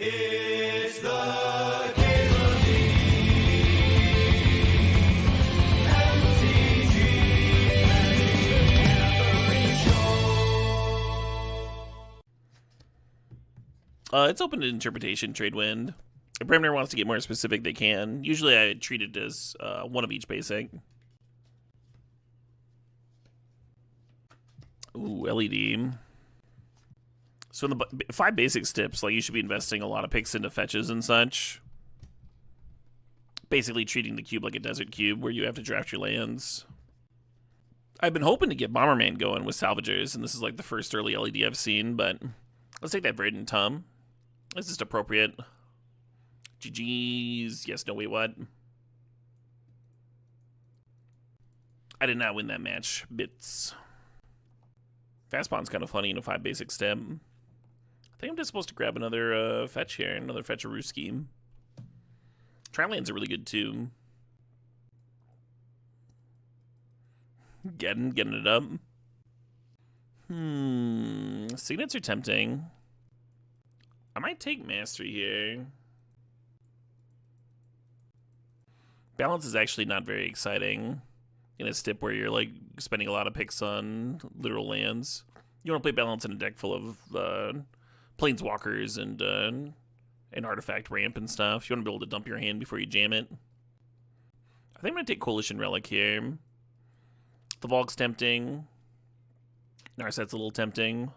It's the Caitlin MTGO Show. It's open to interpretation, Tradewind. If Bremner wants to get more specific, they can. Usually I treat it as one of each basic. Ooh, LED. So in the 5 basic stips, like, you should be investing a lot of picks into fetches and such. Basically treating the cube like a desert cube where you have to draft your lands. I've been hoping to get Bomberman going with salvagers, and this is like the first early LED I've seen, but let's take that Verdant Tum. Is this appropriate? GG's. Yes, no, wait, what? I did not win that match. Bits. Fastpawn's kind of funny in a 5 basic step. I think I'm just supposed to grab another fetch here, another Fetcheroo scheme. Trilands are really good too. Getting it up. Signets are tempting. I might take Mastery here. Balance is actually not very exciting in a stip where you're like spending a lot of picks on literal lands. You want to play Balance in a deck full of Planeswalkers and an artifact ramp and stuff. You want to be able to dump your hand before you jam it. I think I'm going to take Coalition Relic here. The Volk's tempting. Narset's a little tempting.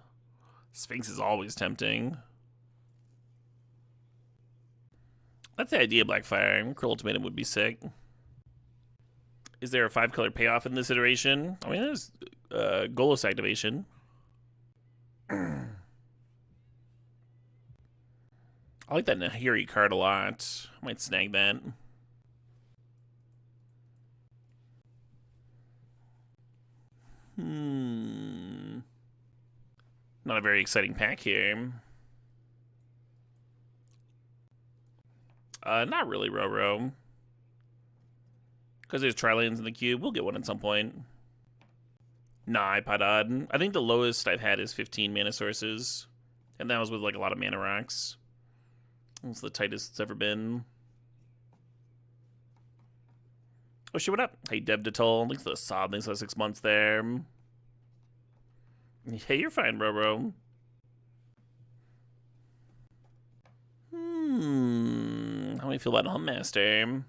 Sphinx is always tempting. That's the idea, Blackfire. Cruel Ultimatum would be sick. Is there a 5-color payoff in this iteration? I mean, there's Golos activation. I like that Nahiri card a lot. I might snag that. Not a very exciting pack here. Not really, Roro. Because there's Trilands in the cube. We'll get one at some point. Nah, iPod. I think the lowest I've had is 15 mana sources. And that was with like a lot of mana rocks. That's the tightest it's ever been. Oh shit, what up? Hey, Dev Detull. Thanks for the sob. Thanks for the 6 months there. Hey, you're fine, Roro. How do you feel about Huntmaster?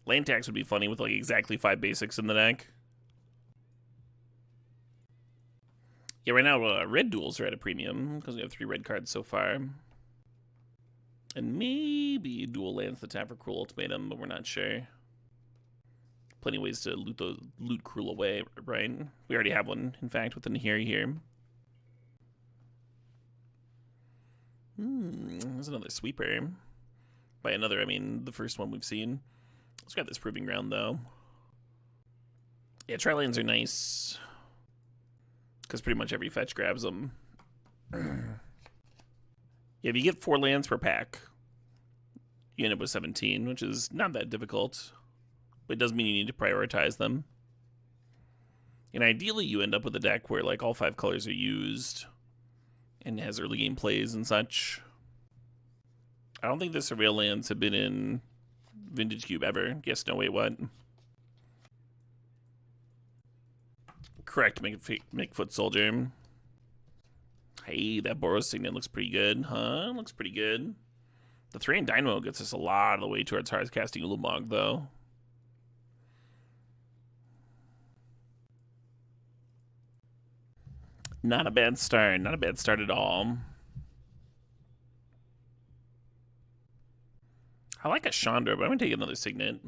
Land tax would be funny with like exactly 5 basics in the deck. Yeah, right now red duels are at a premium because we have 3 red cards so far. And maybe dual lands the tap for Cruel Ultimatum, but we're not sure. Plenty of ways to loot Cruel away, right? We already have one, in fact, with the Nahiri here. There's another sweeper. By another, I mean the first one we've seen. Let's grab this Proving Ground, though. Yeah, Trilands are nice. Because pretty much every fetch grabs them. Yeah, if you get 4 lands per pack, you end up with 17, which is not that difficult. But it does mean you need to prioritize them. And ideally, you end up with a deck where like all 5 colors are used and has early game plays and such. I don't think the Surveil lands have been in Vintage Cube ever. Yes, no, wait, what? Correct, make Foot Soldier. Hey, that Boros Signet looks pretty good, huh? Looks pretty good. The Therian Dynamo gets us a lot of the way towards hard casting Ulamog, though. Not a bad start. Not a bad start at all. I like a Chandra, but I'm going to take another Signet.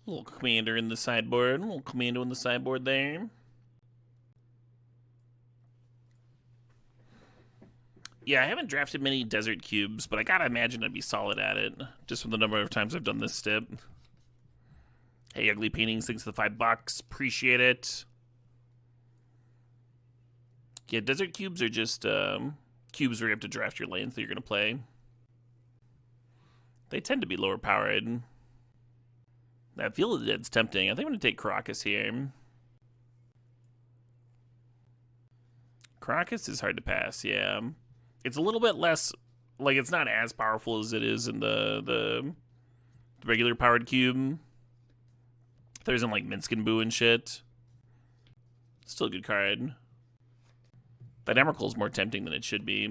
Little commander in the sideboard. Little commando in the sideboard there. Yeah, I haven't drafted many desert cubes, but I gotta imagine I'd be solid at it, just from the number of times I've done this step. Hey, Ugly Paintings, thanks for the $5. Appreciate it. Yeah, desert cubes are just cubes where you have to draft your lands that you're going to play. They tend to be lower powered. That Field of the Dead's tempting. I think I'm going to take Caracas here. Caracas is hard to pass, yeah. It's a little bit less, like, it's not as powerful as it is in the regular powered cube. There's in, like, Minskin Boo and shit. Still a good card. That Emrakul is more tempting than it should be.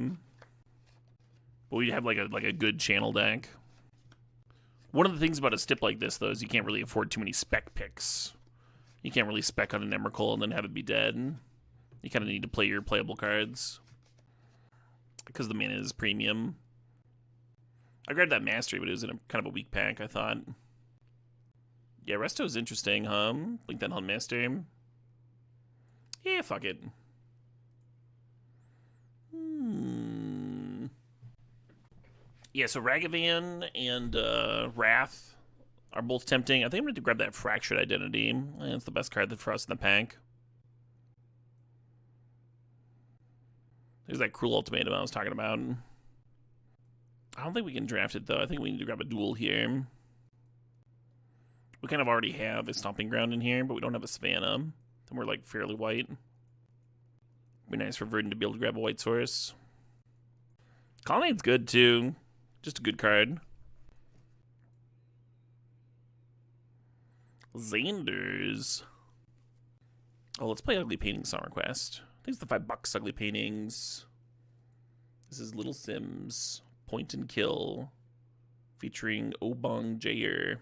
But we have, like a good channel deck. One of the things about a stip like this, though, is you can't really afford too many spec picks. You can't really spec on an Emrakul and then have it be dead. You kind of need to play your playable cards. Because the mana is premium. I grabbed that Mastery, but it was in a kind of a weak pack, I thought. Yeah, Resto is interesting, huh? Blink that on Master. Yeah, fuck it. Yeah, so Ragavan and Wrath are both tempting. I think I'm going to grab that Fractured Identity. It's the best card for us in the pack. There's that Cruel Ultimatum I was talking about. I don't think we can draft it, though. I think we need to grab a duel here. We kind of already have a Stomping Ground in here, but we don't have a Savannah. And we're, like, fairly white. Be nice for Verdant to be able to grab a white source. Colonnade's good, too. Just a good card. Xanders. Oh, let's play Ugly Paintings Song Request. I think it's the $5 Ugly Paintings. This is Little Sims. Point and Kill. Featuring Obong Jair.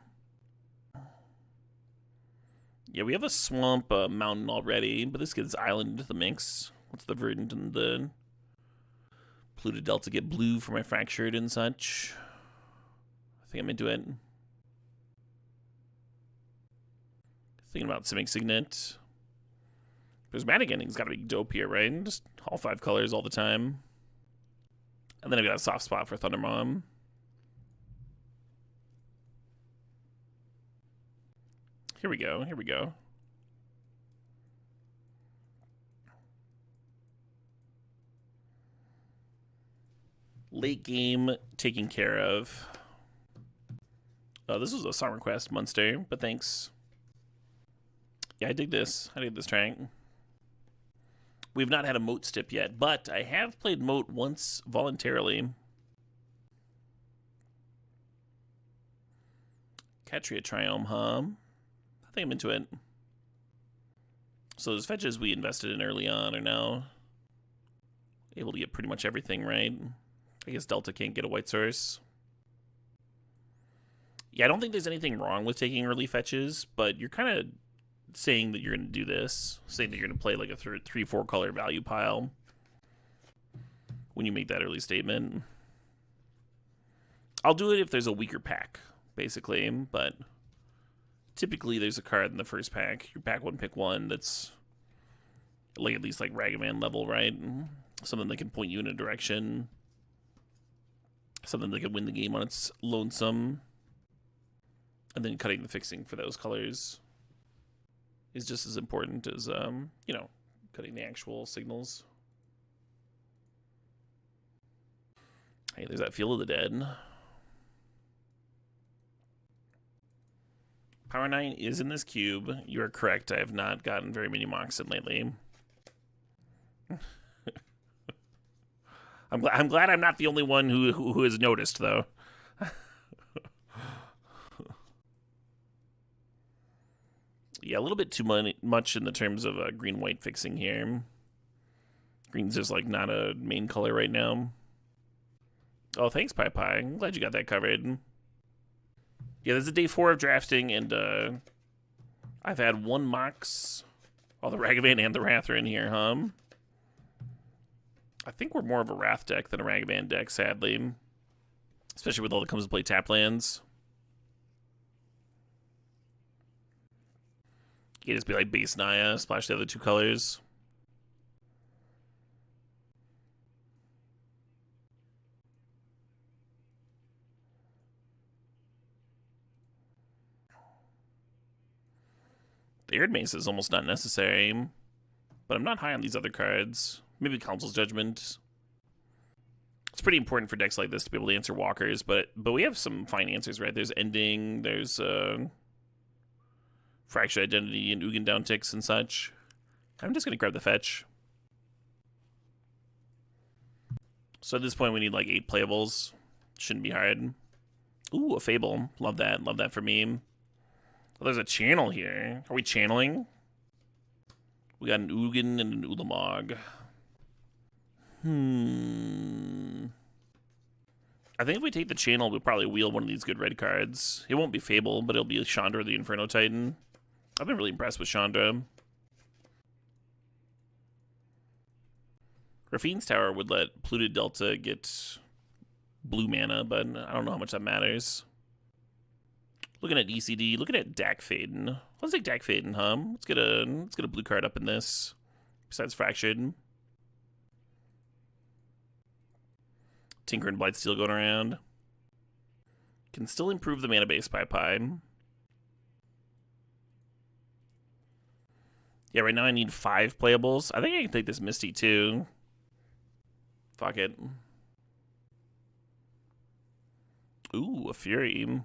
Yeah, we have a swamp mountain already, but this gets island into the mix. What's the Verdant and the Pluto Delta get blue for my Fractured and such? I think I'm into it. Thinking about Simic Signet. Prismatic Ending's got to be dope here, right? Just all 5 colors all the time. And then I've got a soft spot for Thunder Mom. Here we go, here we go. Late game taken care of. This was a song request, Munster, but thanks. Yeah, I dig this. I dig this track. We've not had a Moat stip yet, but I have played Moat once voluntarily. Catria Triome, huh? I think I'm into it. So those fetches we invested in early on are now able to get pretty much everything right. I guess Delta can't get a white source. Yeah, I don't think there's anything wrong with taking early fetches, but you're kind of saying that you're going to do this. Saying that you're going to play like a 3-4 color value pile when you make that early statement. I'll do it if there's a weaker pack, basically, but typically there's a card in the first pack, your pack 1, pick 1, that's like at least like Ragavan level, right? Something that can point you in a direction. Something that can win the game on its lonesome. And then cutting the fixing for those colors is just as important as, you know, cutting the actual signals. Hey, there's that Field of the Dead. Power 9 is in this cube. You are correct. I have not gotten very many mocks in lately. I'm glad I'm not the only one who has noticed, though. Yeah, a little bit too much in the terms of green-white fixing here. Green's just, like, not a main color right now. Oh, thanks, Pie Pie. I'm glad you got that covered. Yeah, this is day 4 of drafting, and I've had 1 Mox. Oh, the Ragavan and the Wrath are in here, huh? I think we're more of a Wrath deck than a Ragavan deck, sadly. Especially with all that comes to play tap lands. You just be like base Naya, splash the other 2 colors. The Arid Mace is almost not necessary, but I'm not high on these other cards. Maybe Council's Judgment. It's pretty important for decks like this to be able to answer walkers, but we have some fine answers, right? There's Ending, there's Fractured Identity and Ugin downticks and such. I'm just going to grab the fetch. So at this point, we need like 8 playables. Shouldn't be hard. Ooh, a Fable. Love that. Love that for me. Oh, there's a channel here. Are we channeling? We got an Ugin and an Ulamog. I think if we take the channel, we'll probably wheel one of these good red cards. It won't be Fable, but it'll be Chandra the Inferno Titan. I've been really impressed with Chandra. Rafine's Tower would let Polluted Delta get blue mana, but I don't know how much that matters. Looking at ECD, looking at Dak Faden. Let's take Dak Faden, huh? Let's get a blue card up in this. Besides Fractured. Tinker and Blightsteel going around. Can still improve the mana base by pi. Yeah, right now I need 5 playables. I think I can take this Misty too. Fuck it. Ooh, a Fury.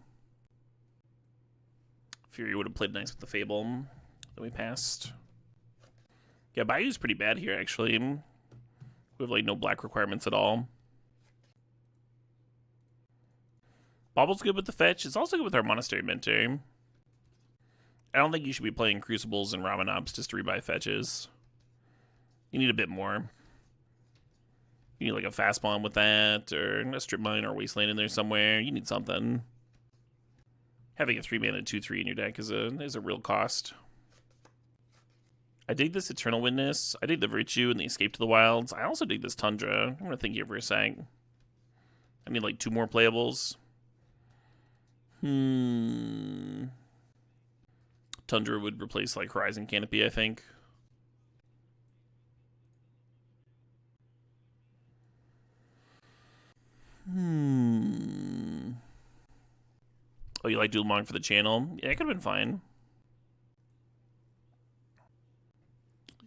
Fury would have played nice with the Fable that we passed. Yeah, Bayou's pretty bad here, actually. We have, like, no black requirements at all. Bobble's good with the fetch. It's also good with our Monastery Mentor. I don't think you should be playing Crucibles and Ramanobs just to rebuy fetches. You need a bit more. You need, like, a Fast Bomb with that, or a Strip Mine or a Wasteland in there somewhere. You need something. Having a 3-mana 2/3 in your deck is a real cost. I dig this Eternal Witness. I dig the Virtue and the Escape to the Wilds. I also dig this Tundra. I'm gonna think here for a sec. I need like 2 more playables. Tundra would replace like Horizon Canopy, I think. Oh, you like Dual Mong for the channel? Yeah, it could have been fine.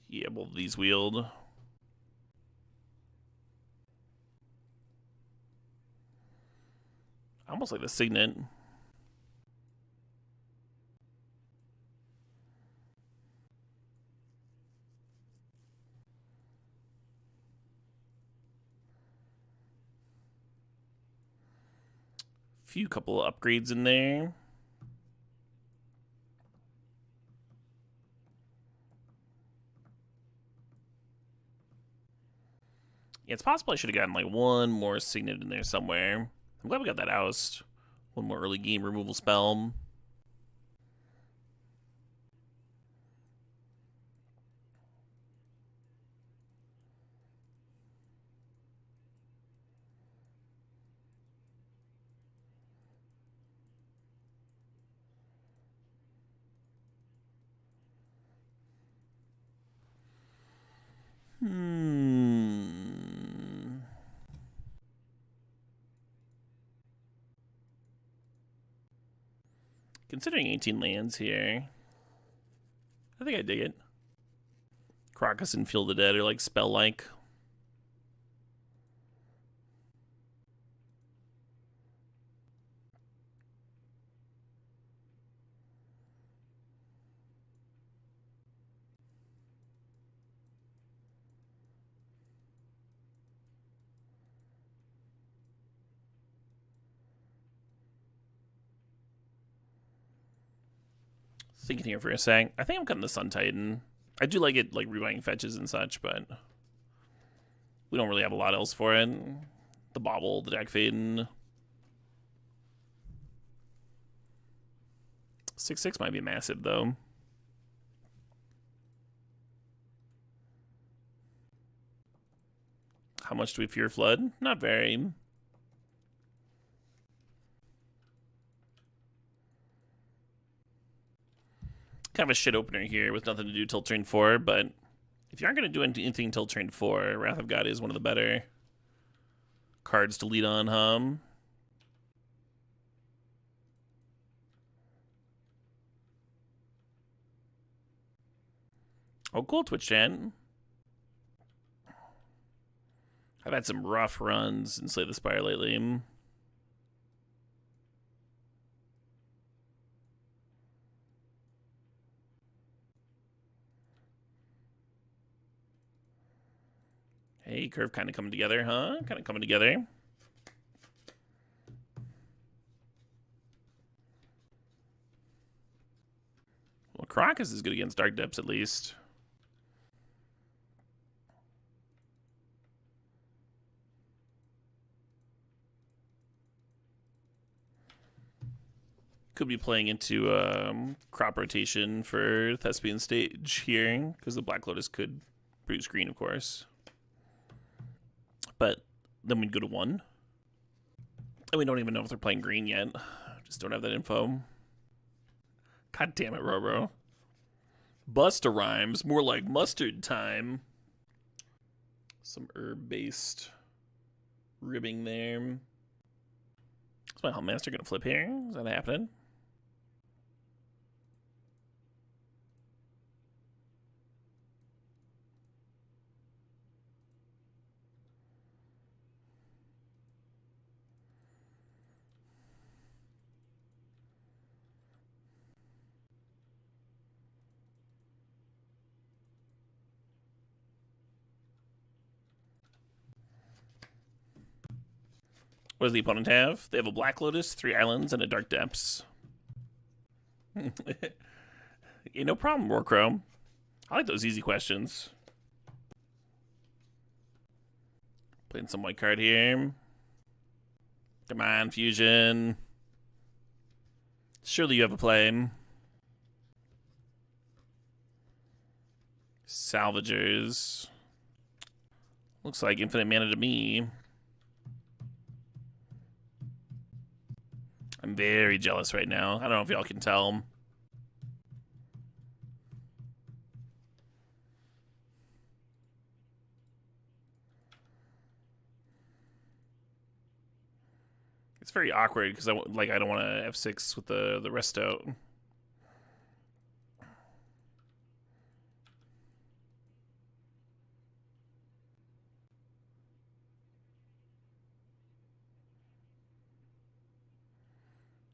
Yeah, well, these wield. I almost like the Signet. Few couple of upgrades in there. Yeah, it's possible I should have gotten like 1 more Signet in there somewhere. I'm glad we got that Oust. 1 more early game removal spell. Considering 18 lands here, I think I dig it. Crocus and Field of the Dead are like spell-like. Thinking here for a sec. I think I'm cutting the Sun Titan. I do like it, like rebuying fetches and such, but we don't really have a lot else for it. The Bobble, the Dak Faden. 6/6 might be massive though. How much do we fear Flood? Not very. Kind of a shit opener here with nothing to do till turn 4, but if you aren't going to do anything till turn 4, Wrath of God is one of the better cards to lead on, huh? Oh, cool, Twitch chat. I've had some rough runs in Slay the Spire lately. Hey, curve kind of coming together, huh? Kind of coming together. Well, Crocus is good against Dark Depths, at least. Could be playing into crop rotation for Thespian Stage here, because the Black Lotus could produce green, of course. But then we'd go to 1. And we don't even know if they're playing green yet. Just don't have that info. God damn it, Roro. Busta Rhymes, more like mustard time. Some herb-based ribbing there. Is my Huntmaster gonna flip here? Is that happening? What does the opponent have? They have a Black Lotus, 3 islands, and a Dark Depths. Yeah, no problem, Warchrome. I like those easy questions. Playing some white card here. Come on, Fusion. Surely you have a play. Salvagers. Looks like infinite mana to me. I'm very jealous right now. I don't know if y'all can tell. It's very awkward because I don't want to F6 with the rest out.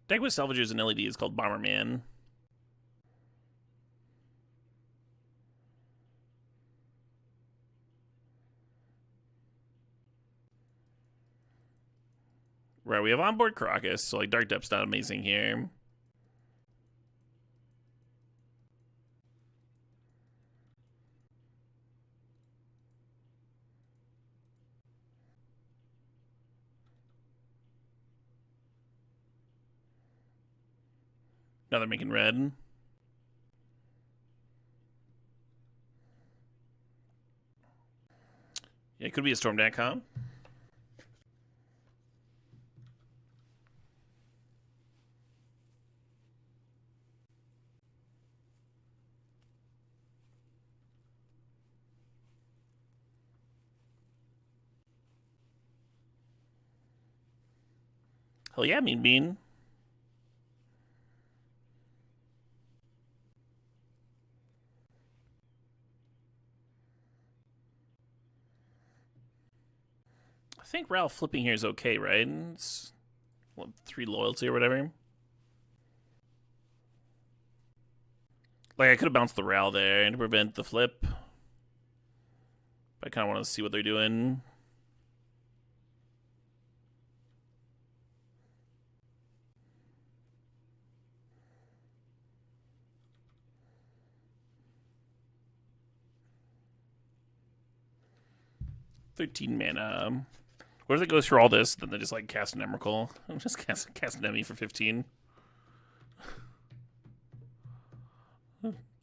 Deck with Salvagers and LED is called Bomberman. Right, we have onboard Crocus, so like Dark Depth's not amazing here. Now they're making red. Yeah, it could be a Storm deck, huh? Hell yeah, Mean Bean. I think Ralph flipping here is okay, right? It's what, 3 loyalty or whatever. Like I could have bounced the Ral there to prevent the flip. But I kind of want to see what they're doing. $13 mana. What if it goes through all this, then they just like cast an Emrakul? Just cast an Emmy for 15.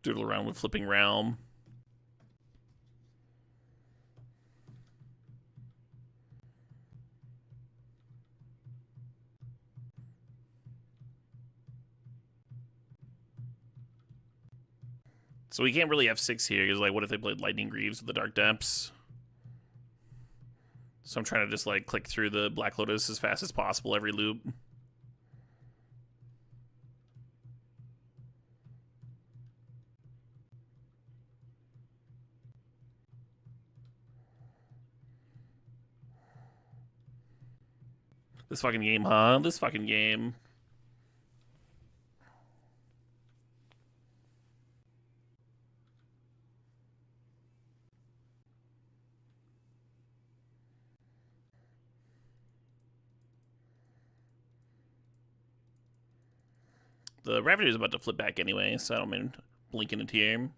Doodle around with flipping Realm. So we can't really have 6 here, because like what if they played Lightning Greaves with the Dark Depths? So I'm trying to just like click through the Black Lotus as fast as possible every loop. This fucking game, huh? This fucking game. The Ravager is about to flip back anyway, so I don't mind blinking it here.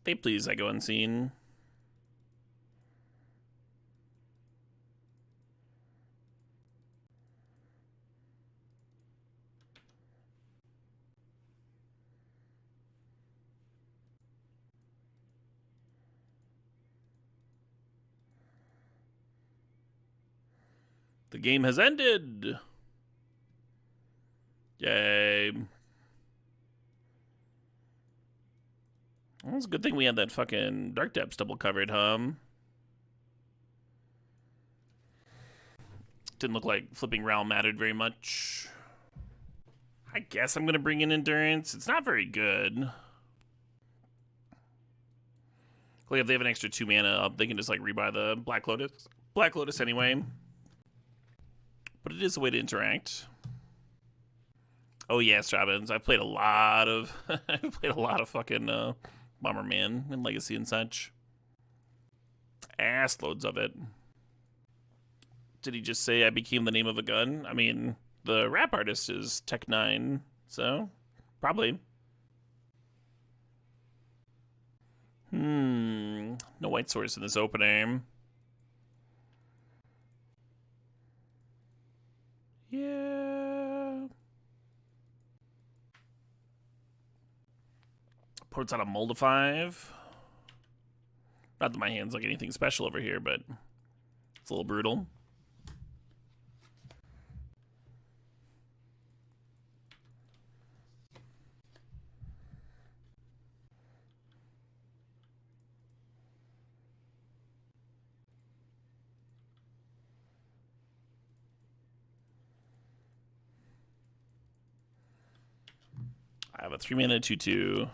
They please, I go unseen. The game has ended. Yay. Well, it's a good thing we had that fucking Dark Depths double covered, huh? Didn't look like flipping Realm mattered very much. I guess I'm going to bring in Endurance. It's not very good. Like, if they have an extra 2 mana up, they can just, like, rebuy the Black Lotus. Black Lotus anyway. But it is a way to interact. Oh, yes, Robbins. I've played a lot of... I've played a lot of fucking Bomberman and Legacy and such. Ass loads of it. Did he just say I became the name of a gun? I mean, the rap artist is Tech9, so probably. No white source in this opener. Yeah. Ports out a Mold of 5. Not that my hand's like anything special over here, but it's a little brutal. I have a 3-mana 2/2.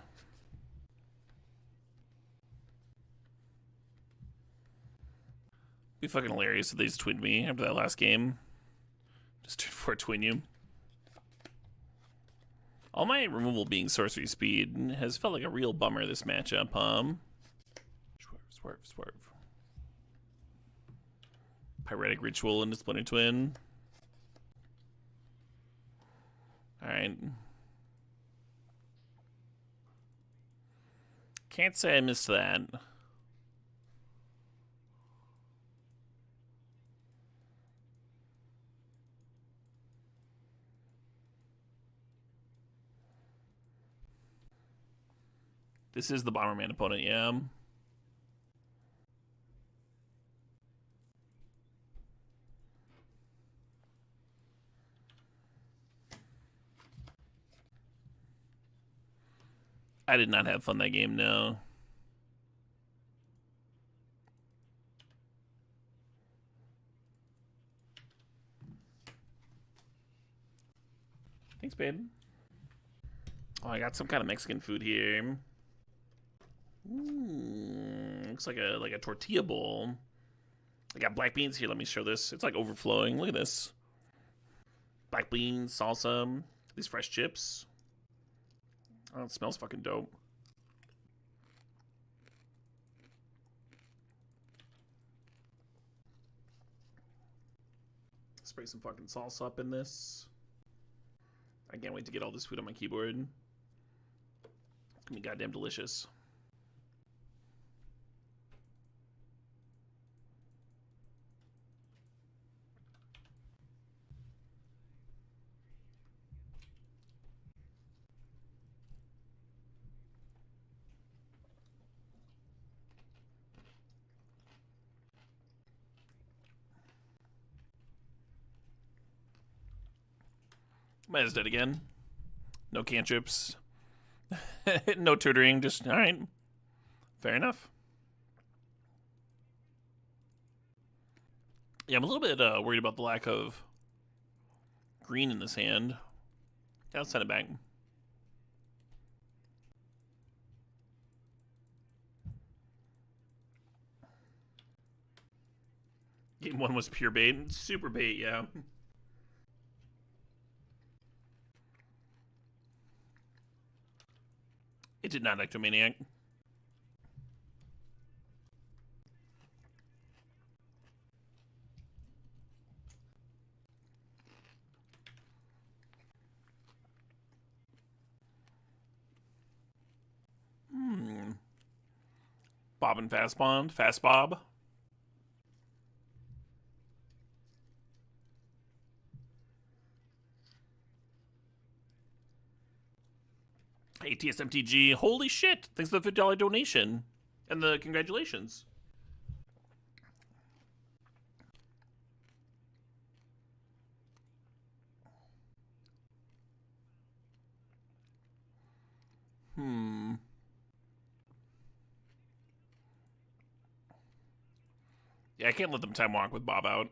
Be fucking hilarious if they just twinned me after that last game. Just turn 4 twin you. All my removal being sorcery speed has felt like a real bummer this matchup, Swerve, swerve. Pyretic Ritual into Splinter Twin. Alright. Can't say I missed that. This is the Bomberman opponent, yeah. I did not have fun that game, no. Thanks, babe. Oh, I got some kind of Mexican food here. Looks like a tortilla bowl. I got black beans here. Let me show this. It's like overflowing. Look at this. Black beans, salsa, these fresh chips. Oh, it smells fucking dope. Spray some fucking salsa up in this. I can't wait to get all this food on my keyboard. It's gonna be goddamn delicious. Might as dead again. No cantrips. No tutoring. Just, alright. Fair enough. Yeah, I'm a little bit worried about the lack of green in this hand. Yeah, let's send it back. Game 1 was pure bait. Super bait, yeah. It did not Ectomaniac. Bob and Fast Bond. Fast Bob. ATS MTG. Holy shit. Thanks for the $50 donation. And the congratulations. Yeah, I can't let them time walk with Bob out.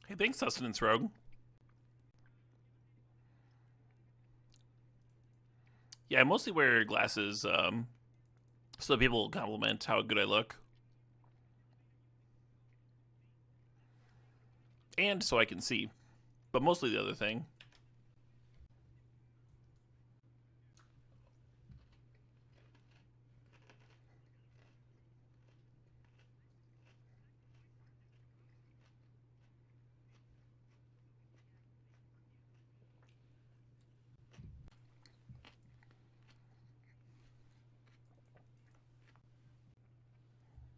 Hey, thanks, Sustenance Rogue. Yeah, I mostly wear glasses so that people compliment how good I look. And so I can see. But mostly the other thing.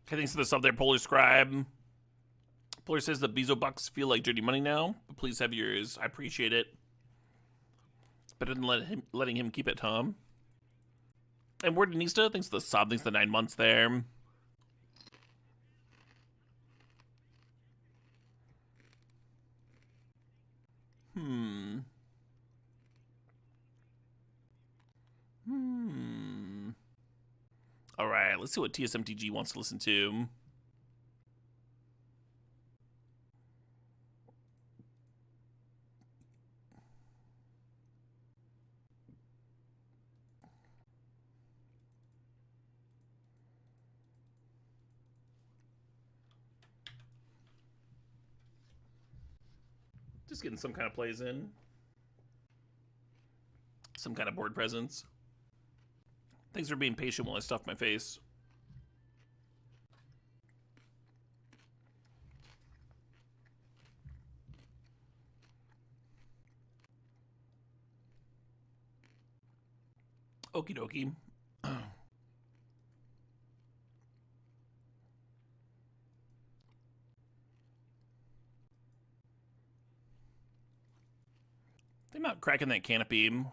Okay, thanks for the sub there, Polar Scribe. Polar says the Bezo Bucks feel like dirty money now, but please have yours. I appreciate it. Better than letting him keep it, Tom. And Wardenista, thanks for the sub, thanks for the 9 months there. Alright, let's see what TSMTG wants to listen to. Just getting some kind of plays in. Some kind of board presence. Thanks for being patient while I stuff my face. Okie dokie. Think about cracking that canopy.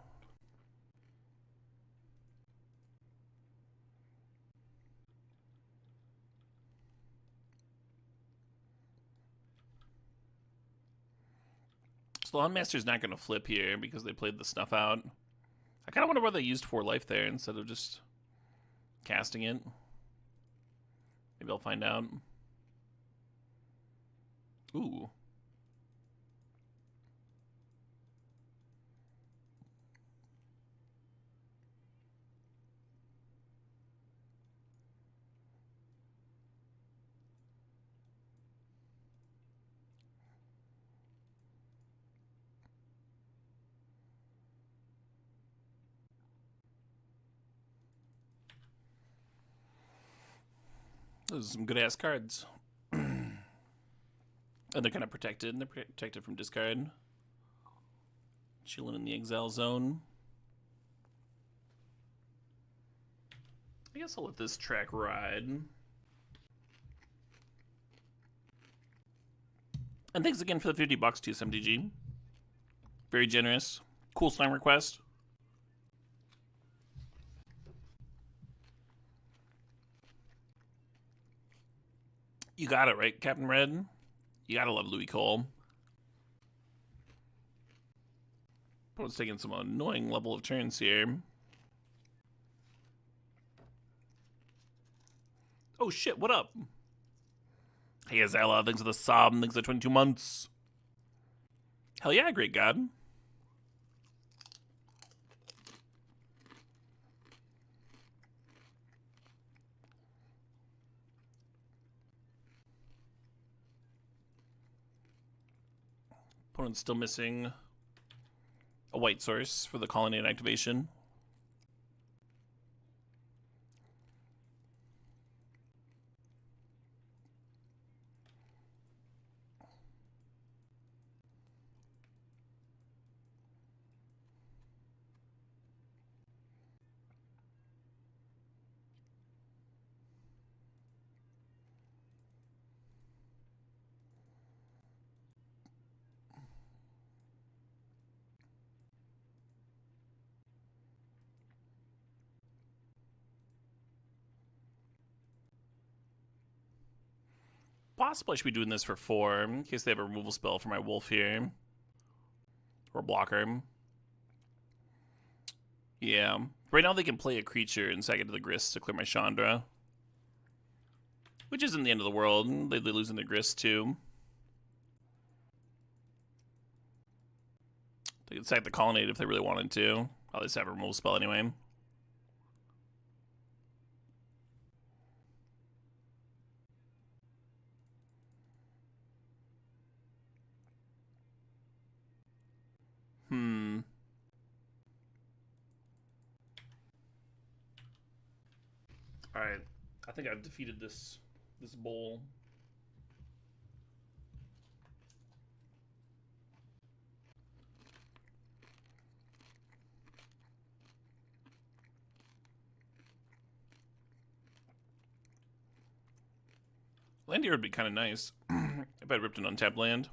So the Master's not going to flip here because they played the snuff out. I kind of wonder why they used 4 life there instead of just casting it. Maybe I'll find out. Ooh. Those are some good-ass cards. And they're kind of protected. They're protected from discard. Chilling in the exile zone. I guess I'll let this track ride. And thanks again for the $50 to SMDG. Very generous. Cool slime request. You got it, right, Captain Red? You gotta love Louis Cole. Opponent's taking some annoying level of turns here. Oh shit, what up? Hey Azella, thanks for the sub, thanks for the 22 months. Hell yeah, great god. Opponent's still missing a white source for the colonnade activation. Possibly I should be doing this for 4, in case they have a removal spell for my wolf here. Or blocker. Yeah. Right now they can play a creature and sack it to the grist to clear my Chandra. Which isn't the end of the world. They're losing their grist too. They could sack the colonnade if they really wanted to. I'll just have a removal spell anyway. Alright. I think I've defeated this bowl. Land here would be kind of nice if I ripped an untapped land.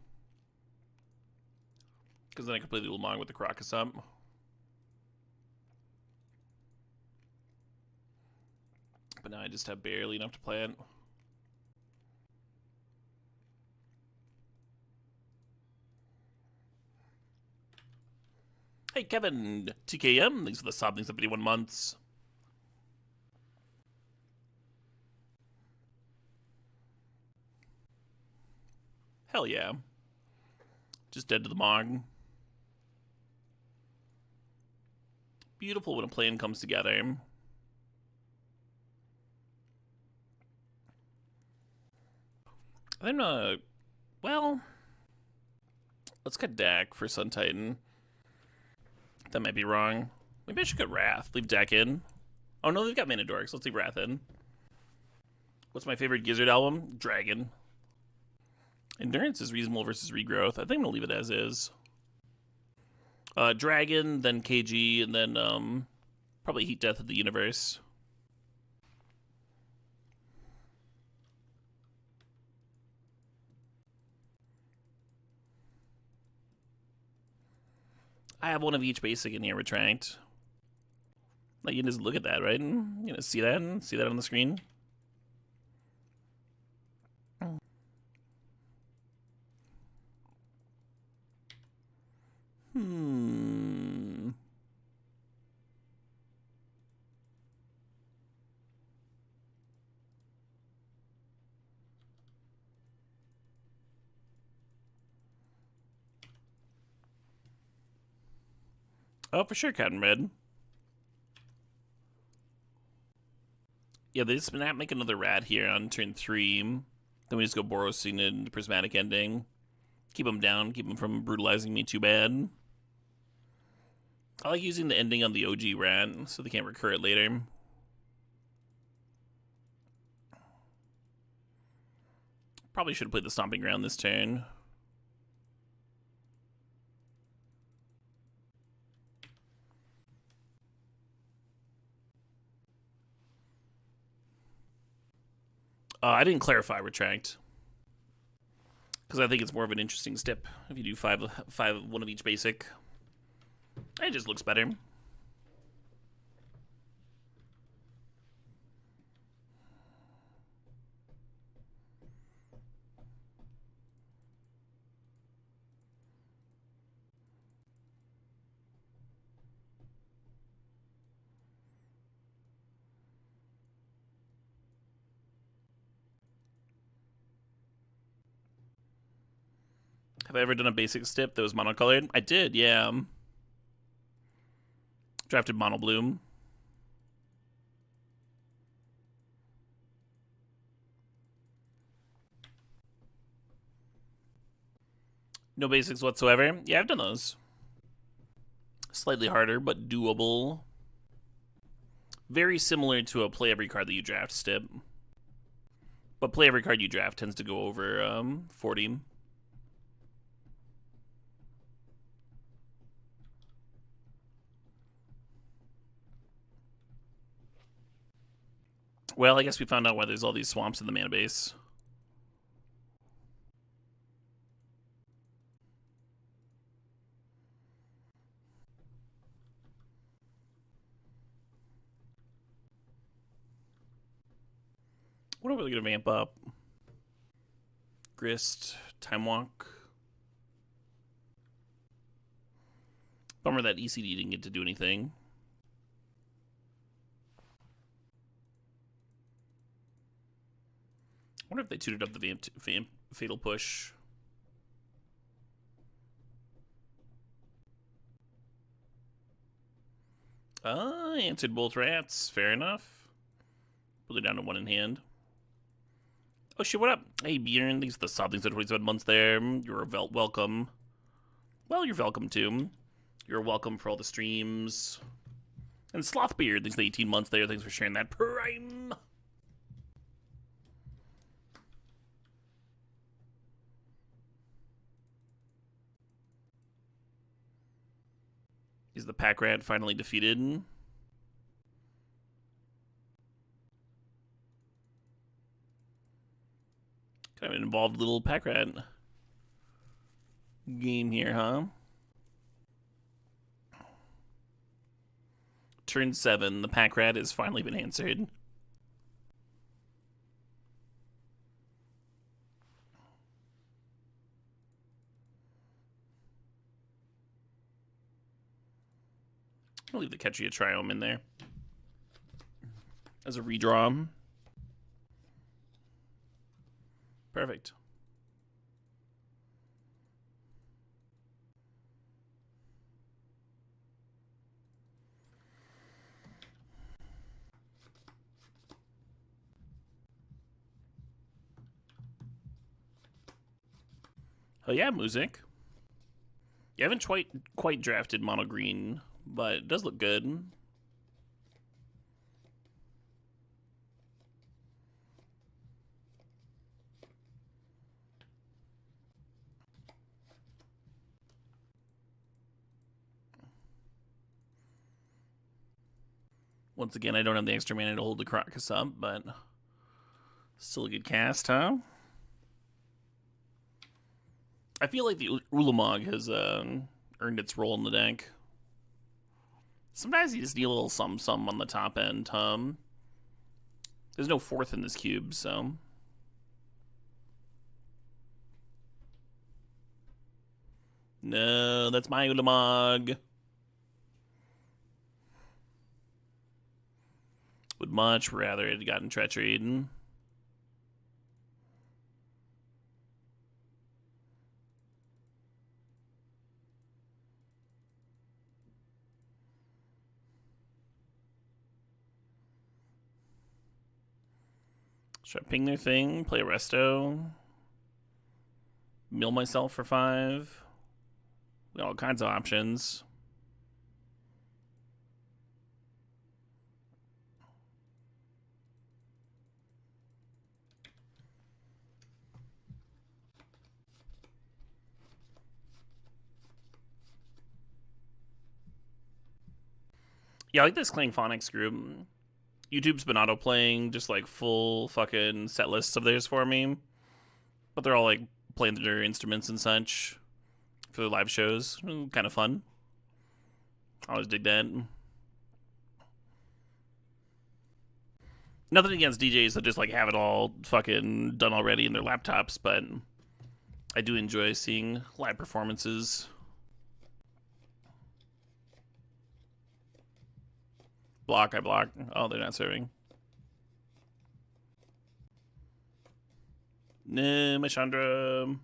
Because then I could play the Ulamog with the Karakas up. But now I just have barely enough to play it. Hey, Kevin, TKM, thanks for the sub, thanks for 51 months. Hell yeah. Just dead to the Mog. Beautiful when a plan comes together. I'm well, let's cut Dak for Sun Titan. That might be wrong. Maybe I should cut Wrath. Leave Dak in. Oh no, they've got Mana Dorks. Let's leave Wrath in. What's my favorite Gizzard album? Dragon. Endurance is reasonable versus Regrowth. I think I'm gonna leave it as is. Dragon, then KG, and then probably Heat Death of the Universe. I have one of each basic in here, Retract. Like, you can just look at that, right? And, you know, see that? See that on the screen? Oh, for sure, Cotton Red. Yeah, they just make another rat here on turn 3. Then we just go Boros Signet, Prismatic Ending. Keep them down, keep them from brutalizing me too bad. I like using the ending on the OG rat, so they can't recur it later. Probably should have played the Stomping Ground this turn. I didn't clarify Retract. Because I think it's more of an interesting step if you do five, one of each basic. It just looks better. Have I ever done a basic stip that was monocolored? I did, yeah. Drafted Mono Bloom. No basics whatsoever. Yeah, I've done those. Slightly harder, but doable. Very similar to a play every card that you draft stip. But play every card you draft tends to go over 40. Well, I guess we found out why there's all these swamps in the mana base. What are we going to vamp up? Grist, Time Walk. Bummer that ECD didn't get to do anything. I wonder if they tutored up the vamp Fatal Push. Answered both rats. Fair enough. Put it down to 1 in hand. Oh shit, what up? Hey Bjorn, thanks for the sub, thanks for 27 months there. You're welcome. Well, you're welcome too. You're welcome for all the streams. And Slothbeard, thanks for the 18 months there. Thanks for sharing that Prime. Is the pack rat finally defeated? Kind of an involved little pack rat game here, huh? Turn 7, the pack rat has finally been answered. I'll leave the Ketria Triome in there as a redraw. Perfect. Oh yeah, music. You haven't quite drafted mono green, but it does look good. Once again, I don't have the extra mana to hold the Crocus up, but still a good cast, huh? I feel like the Ulamog has earned its role in the deck. Sometimes you just need a little something on the top end. There's no 4th in this cube, so... No, that's my Ulamog. Would much rather it had gotten Treachery. Should I ping their thing? Play a resto? Mill myself for 5? We got all kinds of options. Yeah, I like this Clang Phonics group. YouTube's been auto-playing just like full fucking set lists of theirs for me. But they're all like playing their instruments and such for their live shows. Kind of fun. I always dig that. Nothing against DJs that just like have it all fucking done already in their laptops, but I do enjoy seeing live performances. Block, I block. Oh, they're not serving. No, my Chandra.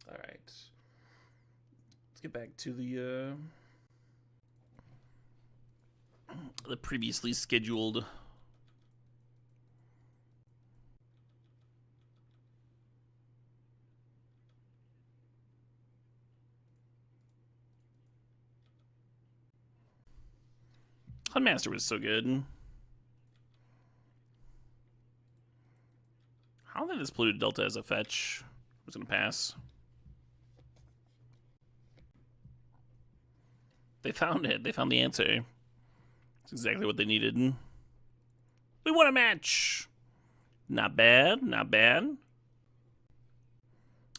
All right. Let's get back to the previously scheduled. Hunmaster was so good. I don't think this polluted delta has a fetch. I was gonna pass. They found it. They found the answer. It's exactly what they needed. We won a match. Not bad. Not bad.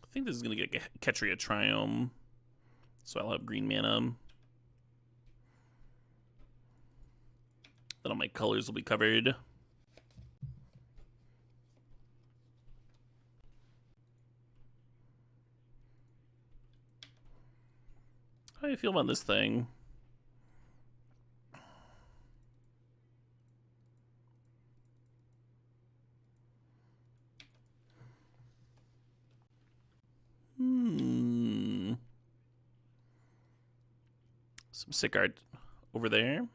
I think this is gonna get Ketria Triome, so I'll have green mana. Then all my colors will be covered. How do you feel about this thing? Some sick art over there.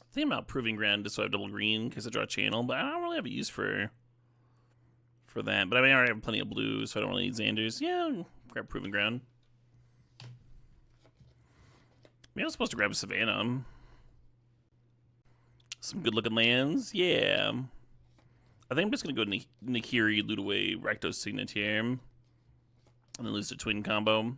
I think about Proving Ground just so I have double green because I draw a channel, but I don't really have a use for that. But I mean, I already have plenty of blue, so I don't really need Xanders. Yeah, grab Proving Ground. Maybe I was supposed to grab a Savannah. Some good looking lands. Yeah. I think I'm just going to go Nahiri, loot away Rakdos Signature, and then lose the twin combo.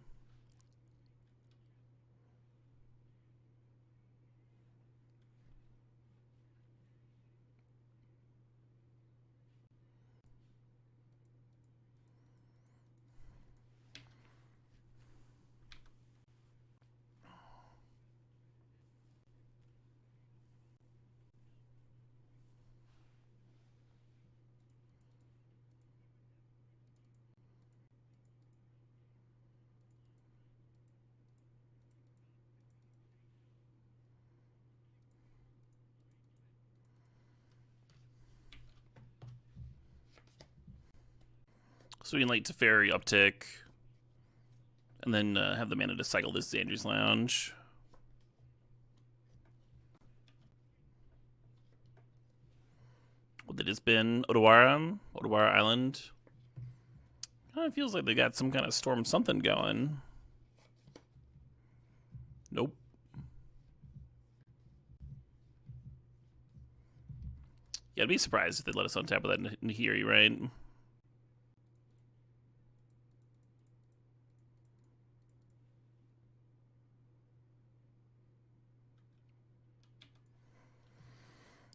So we can like Teferi uptick, and then have the mana to cycle this Xander's Lounge. Would they just been Odawara Island? It feels like they got some kind of storm something going. Nope. Yeah, I'd be surprised if they let us on tap of that Nahiri, right?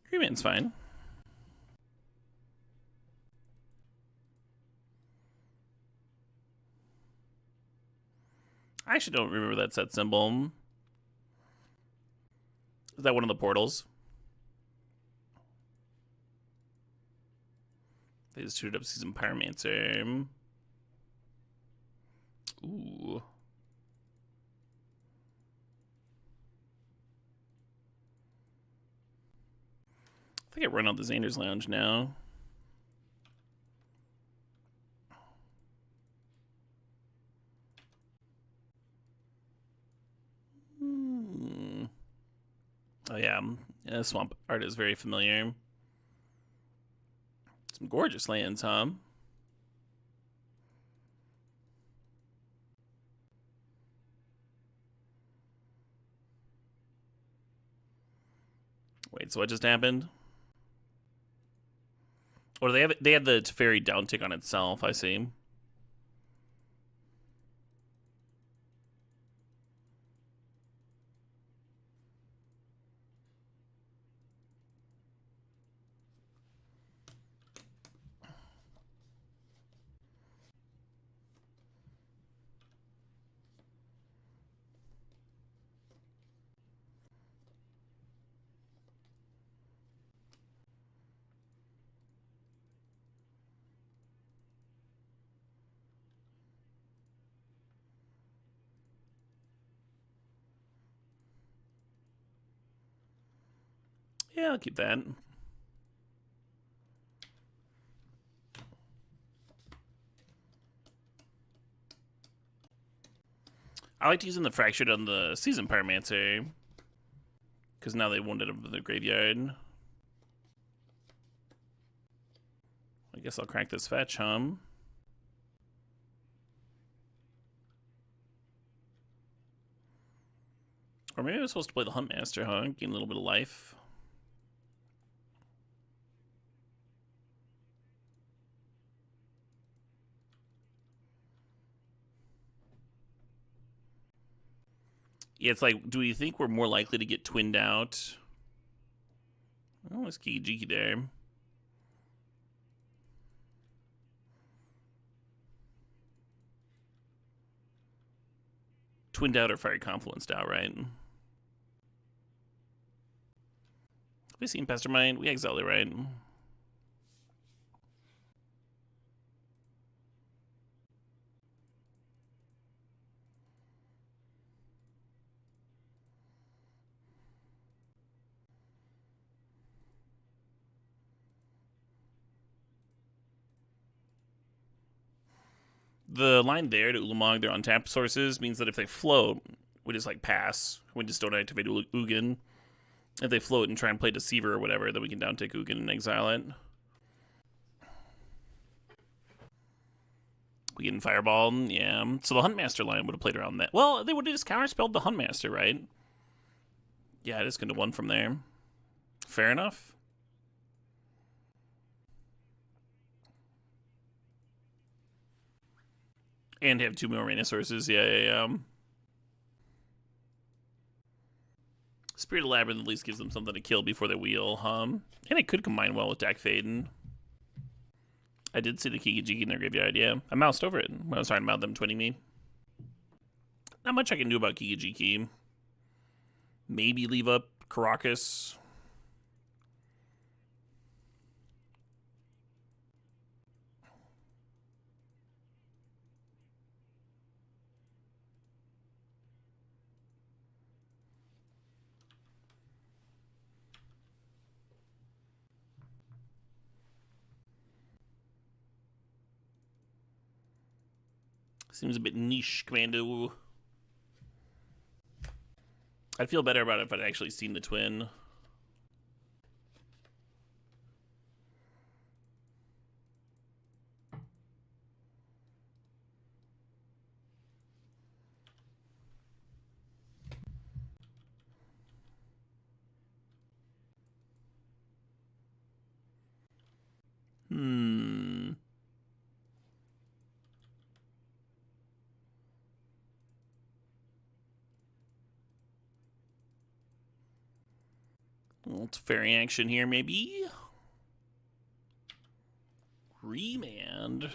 Greenman's fine. I actually don't remember that set symbol. Is that one of the portals? They just suited up Season Pyromancer. Ooh. I think I run out the Xander's Lounge now. Oh yeah, Swamp art is very familiar. Some gorgeous lands, huh? Wait, so what just happened? Or they had the Teferi downtick on itself, I see. Yeah, I'll keep that. I liked using the Fractured on the Season Pyromancer, because now they wanted him in the graveyard. I guess I'll crack this fetch, huh? Or maybe I was supposed to play the Huntmaster, huh? Gain a little bit of life. Yeah, it's like, do we think we're more likely to get twinned out? Oh, it's Kiki there. Twinned out or Fiery Confluenced out, right? Have we seen Pestermind? We exiled it, right? The line there to Ulamog, they're untapped sources, means that if they float, we just like pass. We just don't activate Ugin. If they float and try and play Deceiver or whatever, then we can downtick Ugin and exile it. We get in Fireball, yeah. So the Huntmaster line would have played around that. Well, they would have just counterspelled the Huntmaster, right? Yeah, it is going to one from there. Fair enough. And have 2 more mana sources, yeah. Spirit of Labyrinth at least gives them something to kill before they wheel, And it could combine well with Dak Faden. I did see the Kiki in their graveyard, yeah. I moused over it when I was talking about them twinning me. Not much I can do about Kiki. Maybe leave up Caracas. Seems a bit niche, Commando. I'd feel better about it if I'd actually seen the twin. It's fairy action here, maybe. Remand.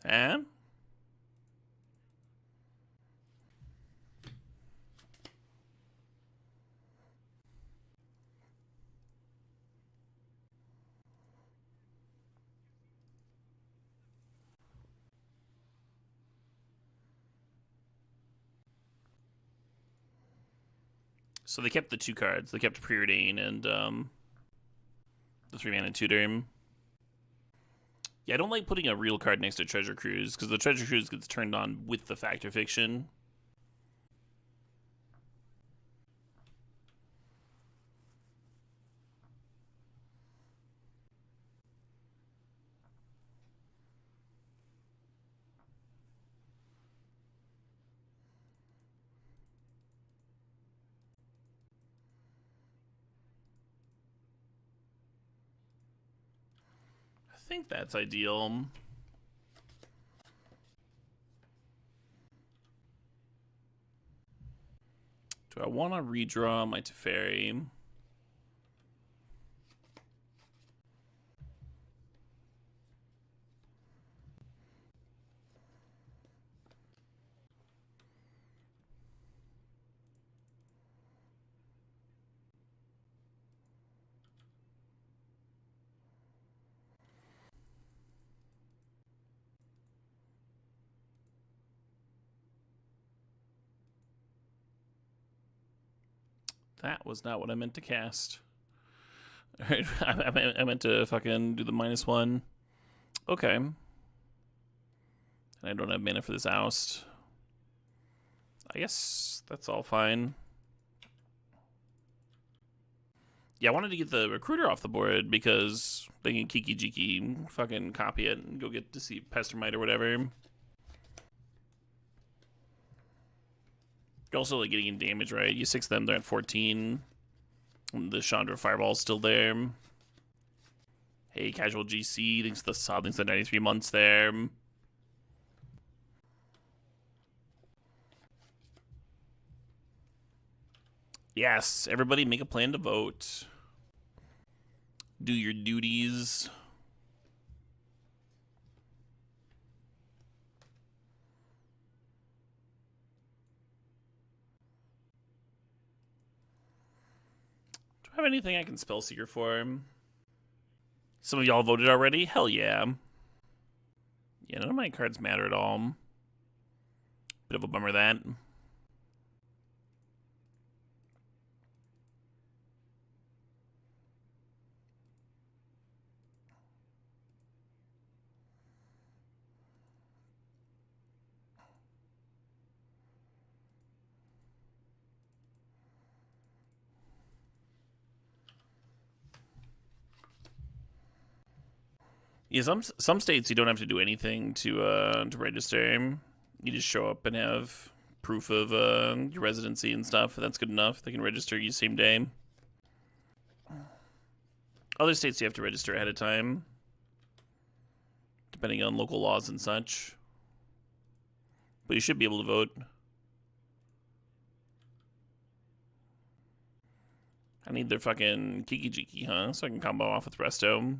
Huh? So they kept the 2 cards. They kept Preordain and the 3-mana tutor. Yeah, I don't like putting a real card next to Treasure Cruise, because the Treasure Cruise gets turned on with the Fact or Fiction. I think that's ideal. Do I want to redraw my Teferi? That was not what I meant to cast. Alright, I meant to fucking do the -1. Okay. And I don't have mana for this oust. I guess that's all fine. Yeah, I wanted to get the recruiter off the board because they can Kiki Jiki fucking copy it and go get to see Pestermite or whatever. You're also like getting in damage, right? You 6 them, they're at 14. The Chandra Fireball's still there. Hey, Casual GC, thanks to the sub, thanks to the 93 months there. Yes, everybody make a plan to vote. Do your duties. Do I have anything I can spell seeker for? Some of y'all voted already? Hell yeah. Yeah, none of my cards matter at all. Bit of a bummer that. Yeah, some states you don't have to do anything to register. You just show up and have proof of your residency and stuff. That's good enough. They can register you same day. Other states you have to register ahead of time, depending on local laws and such. But you should be able to vote. I need their fucking Kiki Jiki, huh? So I can combo off with Resto.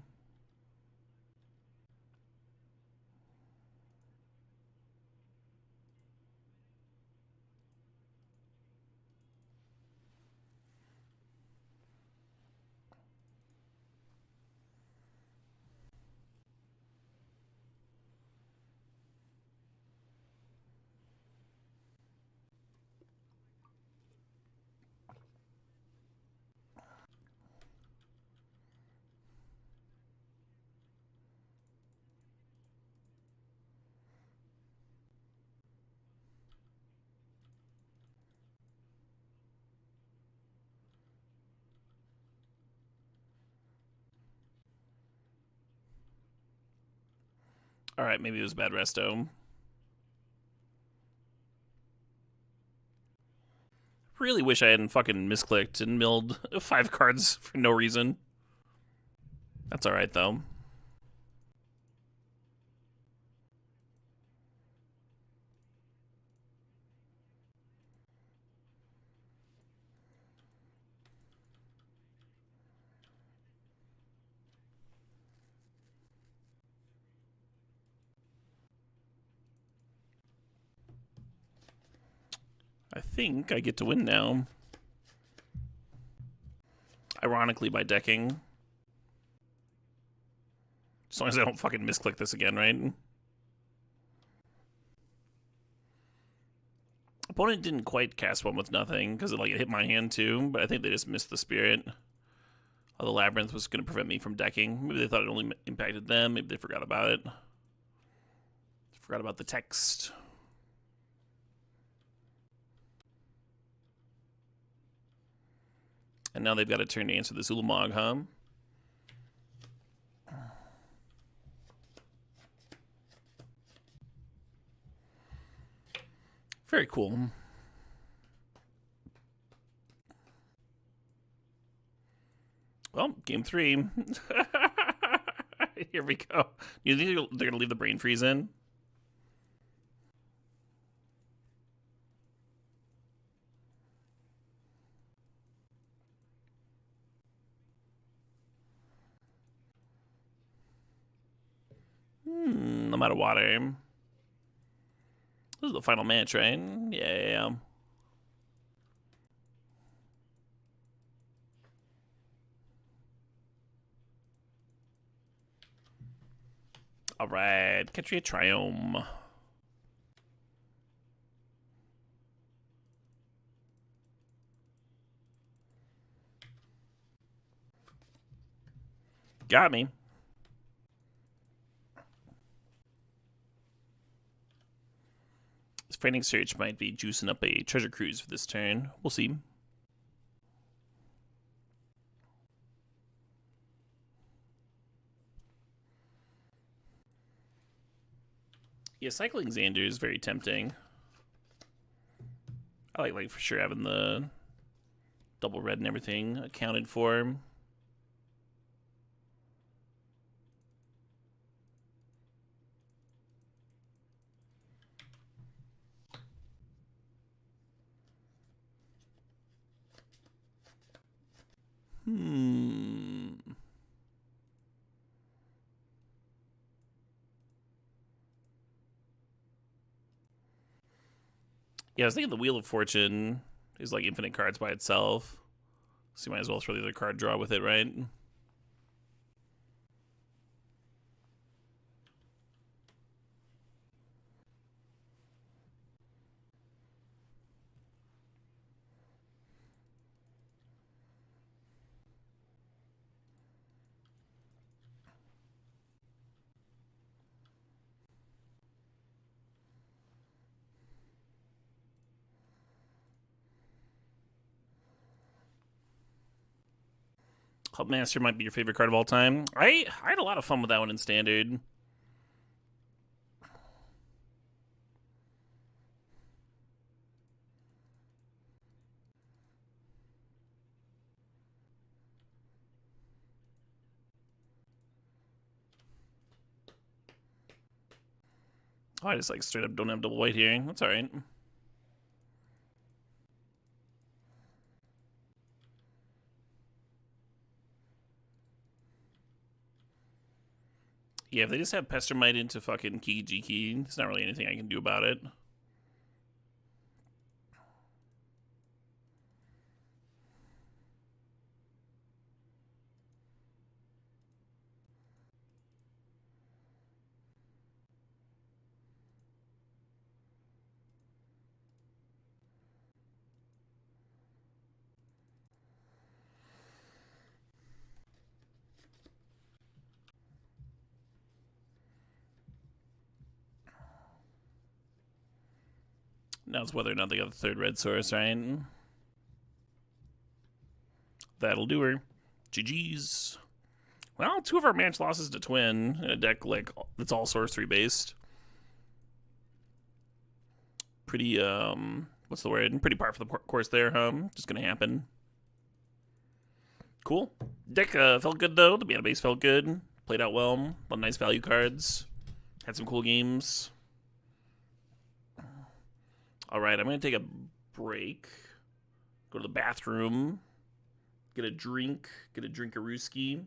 Alright, maybe it was bad Resto. Really wish I hadn't fucking misclicked and milled 5 cards for no reason. That's alright, though. I think I get to win now. Ironically, by decking. As long as I don't fucking misclick this again, right? Opponent didn't quite cast one with nothing, because it hit my hand too, but I think they just missed the spirit. Oh, the Labyrinth was going to prevent me from decking. Maybe they thought it only impacted them. Maybe they forgot about it. Forgot about the text. And now they've got a turn to answer this Ulamog, huh? Very cool. Well, game 3. Here we go. You think they're going to leave the brain freeze in? I'm out of water. This is the final match, right? Yeah. Alright, catch you a Triome. Got me. This Frantic Search might be juicing up a treasure cruise for this turn. We'll see. Yeah, cycling Xander is very tempting. I like for sure having the double red and everything accounted for. Yeah, I was thinking the Wheel of Fortune is like infinite cards by itself. So you might as well throw the other card draw with it, right? Hulkmaster might be your favorite card of all time. I had a lot of fun with that one in Standard. Oh, I just like straight up don't have double white here. That's alright. Yeah, if they just have Pestermite into fucking Kiki, there's not really anything I can do about it. Now it's whether or not they got the third red source, right? That'll do her. GG's. Well, 2 of our match losses to Twin in a deck like that's all sorcery based. Pretty what's the word? Pretty par for the course there, huh? Just gonna happen. Cool. Deck felt good though. The mana base felt good. Played out well. A lot of nice value cards. Had some cool games. All right, I'm gonna take a break. Go to the bathroom. Get a drink. Get a drink-a-rooski.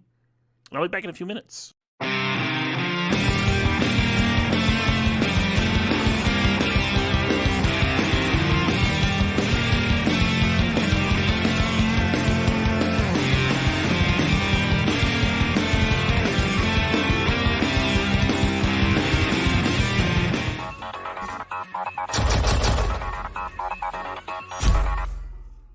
I'll be back in a few minutes.